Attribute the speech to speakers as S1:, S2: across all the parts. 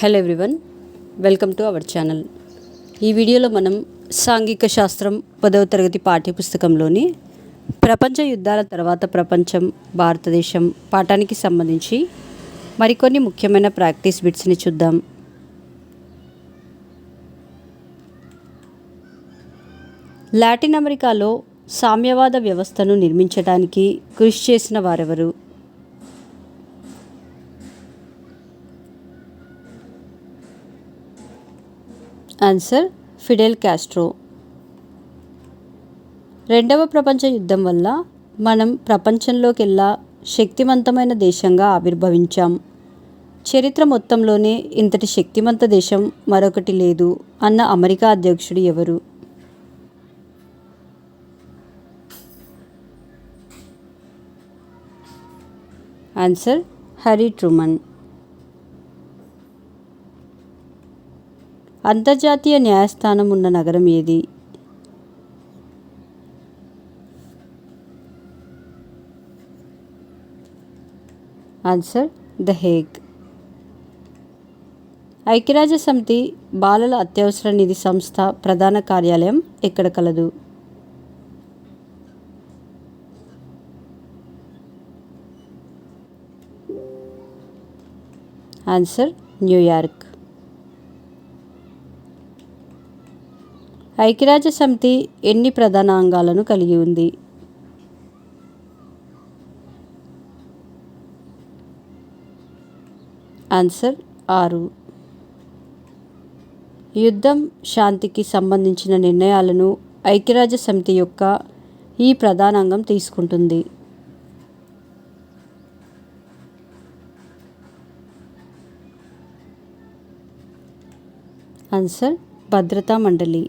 S1: Hello everyone, welcome to our channel. ఈ వీడియోలో మనం సాంఘిక శాస్త్రం 10వ తరగతి పాఠ్యపుస్తకంలోని ప్రపంచ యుద్ధాల తర్వాత ప్రపంచం, భారతదేశం పాఠానికి సంబంధించి మరికొన్ని ముఖ్యమైన ప్రాక్టీస్ బిట్స్ని చూద్దాం. లాటిన్ అమెరికాలో సామ్యవాద వ్యవస్థను నిర్మించడానికి కృషి చేసిన వారెవరు? Answer Fidel Castro. రెండవ ప్రపంచ యుద్ధం వల్ల మనం ప్రపంచంలోకెల్లా శక్తివంతమైన దేశంగా ఆవిర్భవించాం. చరిత్ర మొత్తంలోనే ఇంతటి శక్తివంత దేశం మరొకటి లేదు అన్న అమెరికా అధ్యక్షుడు ఎవరు? Answer Harry Truman. అంతర్జాతీయ న్యాయస్థానం ఉన్న నగరం ఏది? Answer the Hague. ఐక్యరాజ్య సమితి బాలల అత్యవసర నిధి సంస్థ ప్రధాన కార్యాలయం ఎక్కడ కలదు? Answer New York. ఐక్యరాజ్య సమితి ఎన్ని ప్రధాన అంగాలను కలిగి ఉంది? ఆన్సర్ 6. యుద్ధం, శాంతికి సంబంధించిన నిర్ణయాలను ఐక్యరాజ్య సమితి యొక్క ఈ ప్రధానాంగం తీసుకుంటుంది. ఆన్సర్ భద్రతా మండలి.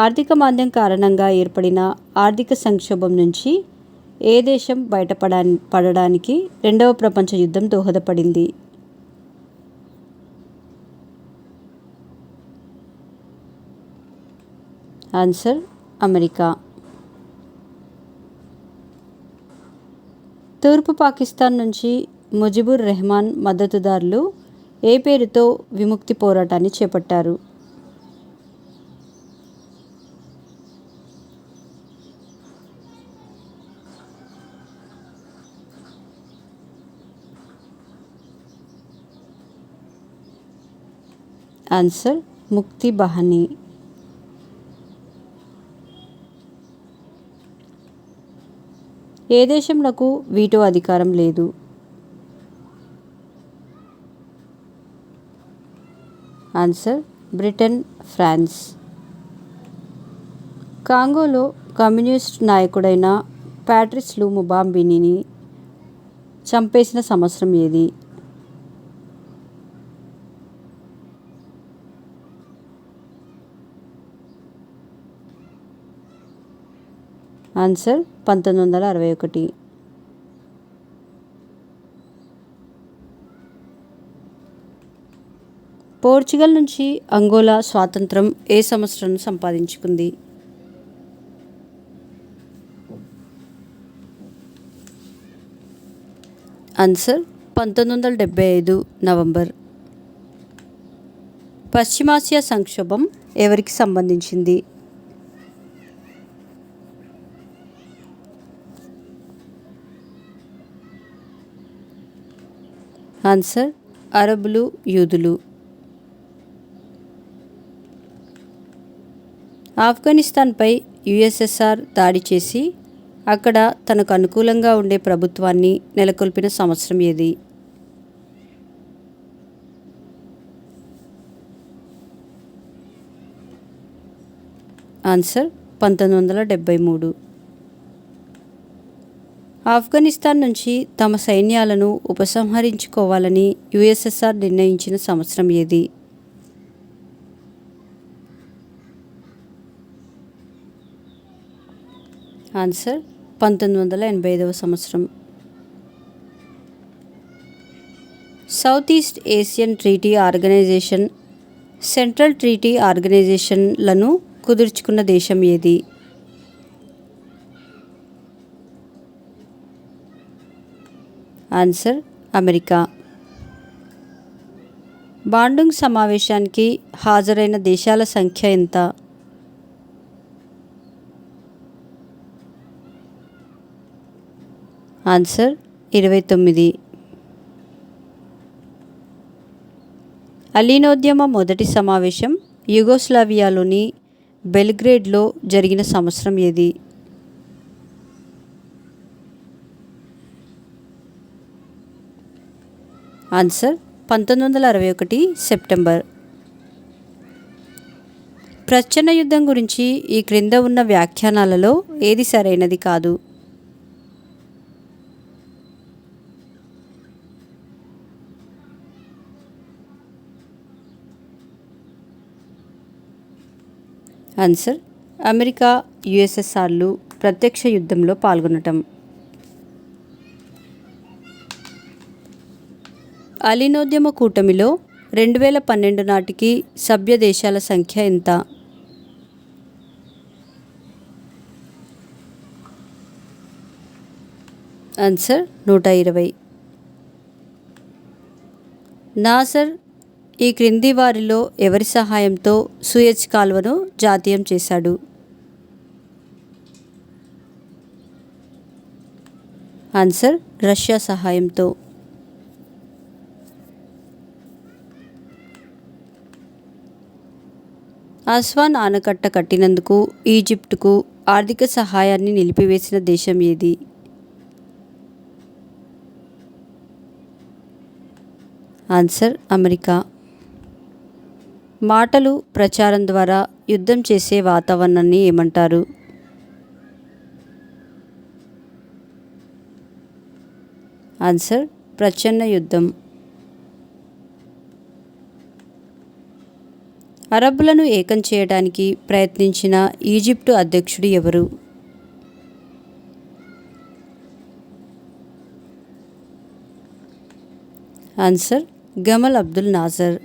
S1: ఆర్థిక మాంద్యం కారణంగా ఏర్పడిన ఆర్థిక సంక్షోభం నుంచి ఏ దేశం బయటపడడానికి రెండవ ప్రపంచ యుద్ధం దోహదపడింది? Answer America. తూర్పు పాకిస్తాన్ నుంచి ముజిబుర్ రెహమాన్ మద్దతుదారులు ఏ పేరుతో విముక్తి పోరాటాన్ని చేపట్టారు? ఆన్సర్ ముక్తి బహనీ. ఏ దేశంలకు వీటో అధికారం లేదు? Answer Britain, France. కాంగోలో కమ్యూనిస్ట్ నాయకుడైన ప్యాట్రిస్ లుముంబాబిని చంపేసిన సంవత్సరం ఏది? ఆన్సర్ 1961. పోర్చుగల్ నుంచి అంగోలా స్వాతంత్రం ఏ సంవత్సరం సంపాదించుకుంది? Answer 1975 November. పశ్చిమాసియా సంక్షోభం ఎవరికి సంబంధించింది? ఆన్సర్ అరబులు, యూదులు. ఆఫ్ఘనిస్తాన్పై యుఎస్ఎస్ఆర్ దాడి చేసి అక్కడ తనకు అనుకూలంగా ఉండే ప్రభుత్వాన్ని నెలకొల్పిన సంవత్సరం ఏది? ఆన్సర్ 1973. ఆఫ్ఘనిస్తాన్ నుంచి తమ సైన్యాలను ఉపసంహరించుకోవాలని యుఎస్ఎస్ఆర్ నిర్ణయించిన సంవత్సరం ఏది? ఆన్సర్ 1985 సంవత్సరం. South east Asian treaty organisation, central treaty ఆర్గనైజేషన్లను కుదుర్చుకున్న దేశం ఏది? Answer America. బాండుంగ్ సమావేశానికి హాజరైన దేశాల సంఖ్య ఎంత? ఆన్సర్ 29. అలీనోద్యమ మొదటి సమావేశం యుగోస్లావియాలోని బెల్గ్రేడ్లో జరిగిన సంవత్సరం ఏది? Answer 1961 September. ప్రచ్ఛన్న యుద్ధం గురించి ఈ క్రింద ఉన్న వ్యాఖ్యానాలలో ఏది సరైనది కాదు? ఆన్సర్ అమెరికా యుఎస్ఎస్ఆర్లు ప్రత్యక్ష యుద్ధంలో పాల్గొనటం. అలీనోద్యమ కూటమిలో 2012 నాటికి సభ్య దేశాల సంఖ్య ఎంత? ఆన్సర్ 120. నాసర్ ఈ క్రింది వారిలో ఎవరి సహాయంతో సూయజ్ కాల్వను జాతీయం చేశాడు? ఆన్సర్ రష్యా సహాయంతో. అస్వాన్ ఆనకట్ట కట్టినందుకు ఈజిప్టుకు ఆర్థిక సహాయాన్ని నిలిపివేసిన దేశం ఏది? Answer America. మాటలు ప్రచారం ద్వారా యుద్ధం చేసే వాతావరణాన్ని ఏమంటారు? ఆన్సర్ ప్రచ్ఛన్న యుద్ధం. అరబ్బులను ఏకం చేయడానికి ప్రయత్నించిన ఈజిప్టు అధ్యక్షుడు ఎవరు? ఆన్సర్ గమల్ అబ్దుల్ నాజర్.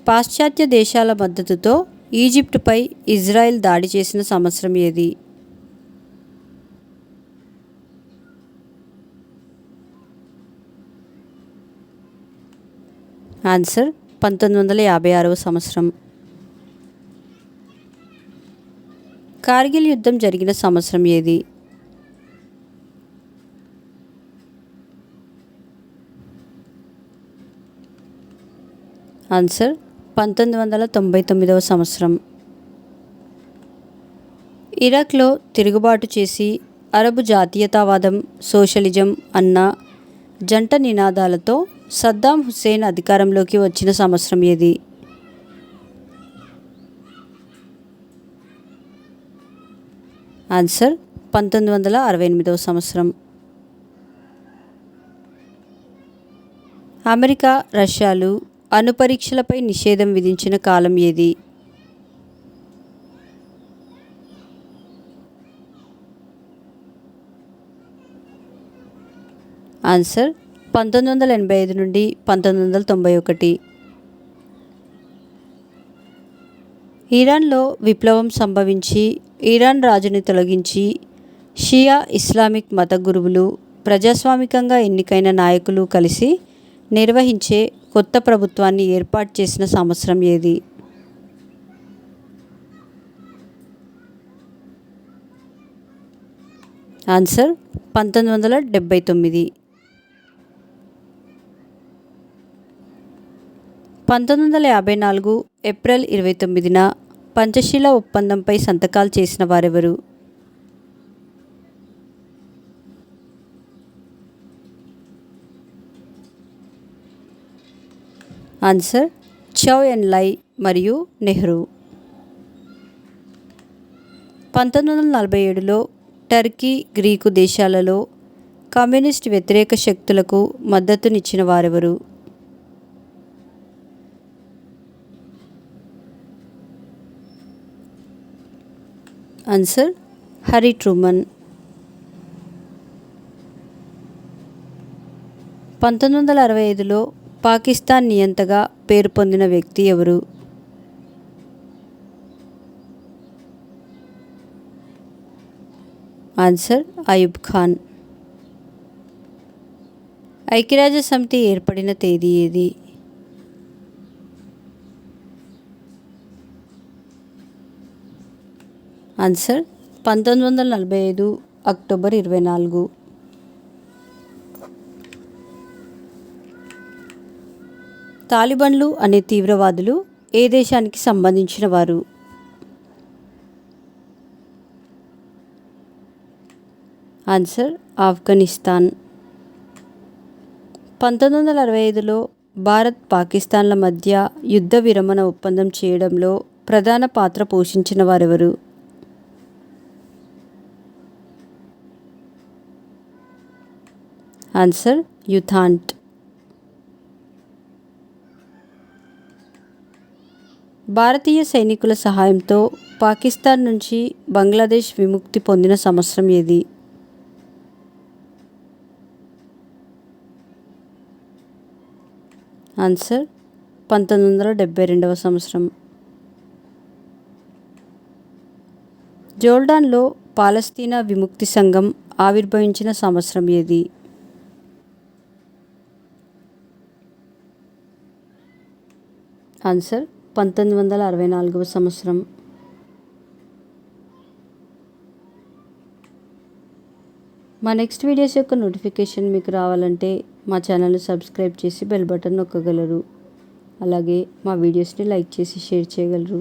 S1: పాశ్చాత్య దేశాల మద్దతుతో ఈజిప్టుపై ఇజ్రాయెల్ దాడి చేసిన సంవత్సరం ఏది? ఆన్సర్ 1956వ సంవత్సరం. కార్గిల్ యుద్ధం జరిగిన సంవత్సరం ఏది? ఆన్సర్ 1999వ సంవత్సరం. ఇరాక్లో తిరుగుబాటు చేసి అరబు జాతీయతావాదం, సోషలిజం అన్న జంట నినాదాలతో సద్దాం హుస్సేన్ అధికారంలోకి వచ్చిన సంవత్సరం ఏది? ఆన్సర్ 1968వ సంవత్సరం. అమెరికా, రష్యాలు అణు పరీక్షలపై నిషేధం విధించిన కాలం ఏది? ఆన్సర్ 1985 నుండి 1991. ఇరాన్లో విప్లవం సంభవించి ఇరాన్ రాజుని తొలగించి షియా ఇస్లామిక్ మత గురువులు, ప్రజాస్వామికంగా ఎన్నికైన నాయకులు కలిసి నిర్వహించే కొత్త ప్రభుత్వాన్ని ఏర్పాటు చేసిన సంవత్సరం ఏది? ఆన్సర్ 1979. 1954 ఏప్రిల్ 29న పంచశీల ఒప్పందంపై సంతకాలు చేసిన వారెవరు? ఆన్సర్ చౌ ఎన్ లై మరియు నెహ్రూ. 1947లో టర్కీ, గ్రీకు దేశాలలో కమ్యూనిస్ట్ వ్యతిరేక శక్తులకు మద్దతునిచ్చిన వారెవరు? Answer Harry Truman. 1965లో పాకిస్తాన్ నియంతగా పేరు పొందిన వ్యక్తి ఎవరు? ఆన్సర్ అయూబ్ ఖాన్. ఐక్యరాజ్య సమితి ఏర్పడిన తేదీ ఏది? Answer 1945 October 24. తాలిబన్లు అనే తీవ్రవాదులు ఏ దేశానికి సంబంధించిన వారు? ఆన్సర్ ఆఫ్ఘనిస్తాన్. 1965లో భారత్ పాకిస్తాన్ల మధ్య యుద్ధ విరమణ ఒప్పందం చేయడంలో ప్రధాన పాత్ర పోషించిన వారెవరు? ఆన్సర్ యుథాంట్. భారతీయ సైనికుల సహాయంతో పాకిస్తాన్ నుంచి బంగ్లాదేశ్ విముక్తి పొందిన సంవత్సరం ఏది? ఆన్సర్ 1972వ సంవత్సరం. జోర్డాన్లో పాలస్తీనా విముక్తి సంఘం ఆవిర్భవించిన సంవత్సరం ఏది? ఆన్సర్ 1964వ సంవత్సరం. మా నెక్స్ట్ వీడియోస్ యొక్క నోటిఫికేషన్ మీకు రావాలంటే మా ఛానల్ని సబ్స్క్రైబ్ చేసి బెల్ బటన్ నొక్కగలరు. అలాగే మా వీడియోస్ని లైక్ చేసి షేర్ చేయగలరు.